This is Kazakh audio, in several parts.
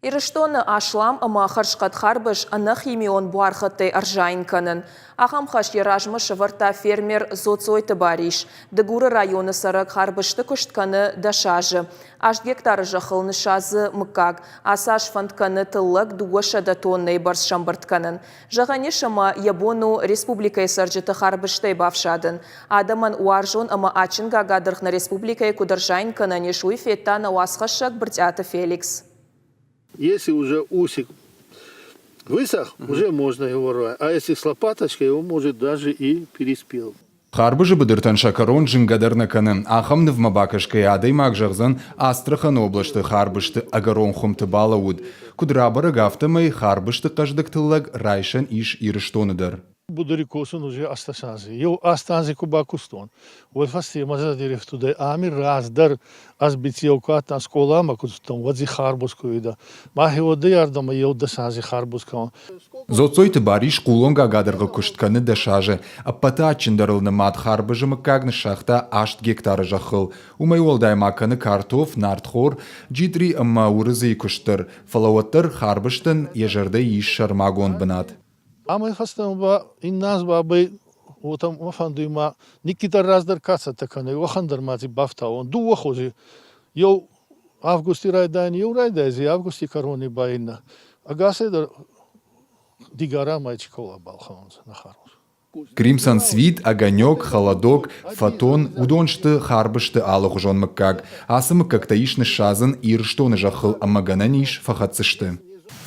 Ирыштоны ашлам ама харшқат харбыш анах имион буархатты аржайн канын. Ахам хаш еражмыш варта фермер зоцойты бариш. Дегуры районы сарак харбышты куштканы дашажы. Аш гектары жахылны шазы мыкак. Асаш фантканы тыллык дуаша да тонны барс шамбыртканын. Жағане шама ябону республикай саржыты харбышты бавшадын. Адаман уаржон ама ачин гагадырхна республикай кудыржайн кананы шуй фетта на уасхашак быртяты Феликс. Если уже усик высох, уже можно его рвать. А если с лопаточкой, его может даже и переспел. Харбыжы быдыртан шакарон жингадарна канын. Ахамны в мабакашкай адай макжағзан Астрахан облашты харбышты агарон хумты балауд. Кудрабары гафтамай харбышты каждыктыллаг райшан иш ирыштоныдар. Будурикосын уже астасанзы. Ел астанзы кубакустон. Вот фасте маза дерев туда. Ами раздар азбитиокатан сколама кустон. Вадзи харбускуида. Махи воды ярдама ел дасанзы харбускан. Зоцойты бариш кулонга гадырғы күштканы дашажы. Аппата ачындарылны мад харбыжы мыкагны шахта 8 гектары жақыл. Умай олдай маканы картоф, нартхор, джидри амма урызы күштір. Фалауаттыр харбыштын ежерді иш шармагон бынат. А мы хастам ба инназ ба бай отам офандуйма никита раздар каца таканы охандар мази бафта он ду охози ел августи райдайн ел райдайзи августи корони байна агасе да дигара майчикола балханз нахарус. Кримсан свит, огонек, холодок, фотон, удоншты харбышты алых жон мыккак. Асы мыккакта ишны шазын ирштоны жахыл амагананиш фахатсышты.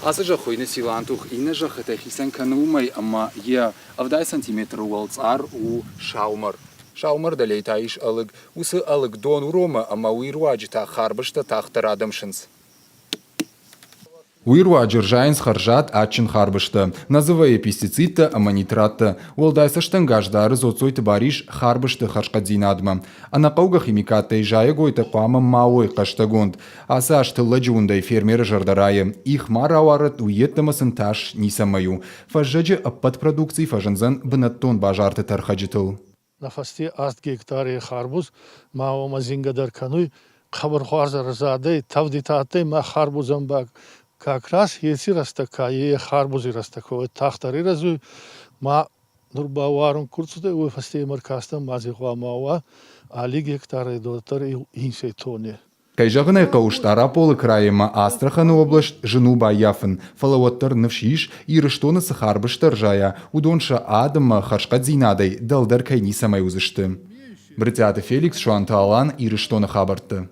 Асы жахойны силантух ине жахыта хисен канумай ама я авдай сантиметр уалцар у шаумар. Шаумар далей таиш алык, усы алык дон урома ама уируаджита харбышта тахтар адамшынс. Уируаджир жайнс харжат ачин харбышты. Называя пестицидта ама нитратта. Уолдайса штангаждары зоцойты бариш харбышты харшкадзинадма. Анақауга химикаттай жая гойта пама мауой каштагонд. Аса аштылла джундай фермеры жардарайы. Их марауарат уеттамасын таш нисамаю. Фажжаджи аппат продукции фажанзан бынаттон бажарты тархаджитыл. На фасте 8 гектары харбуз мауама зингадар кануй хабар хуарзар задай тавдитаттай ма харбузам бак. Как раз если растака, и харбузи растаковы, тахтары разуй, ма нурбаварун курцуды, уй фасте маркаста мазихуа мауа, али гектары дотар и инсей тоне. Кайжағынай қауыштара полы крайыма Астраханы область жыну баяфын, фалауаттар навшиш, ирыштоны сахарбыштар жая, удонша адыма харшкадзинадай далдар кайни самай узышты. Бритяты Феликс Шуанталан ирыштоны хабарты.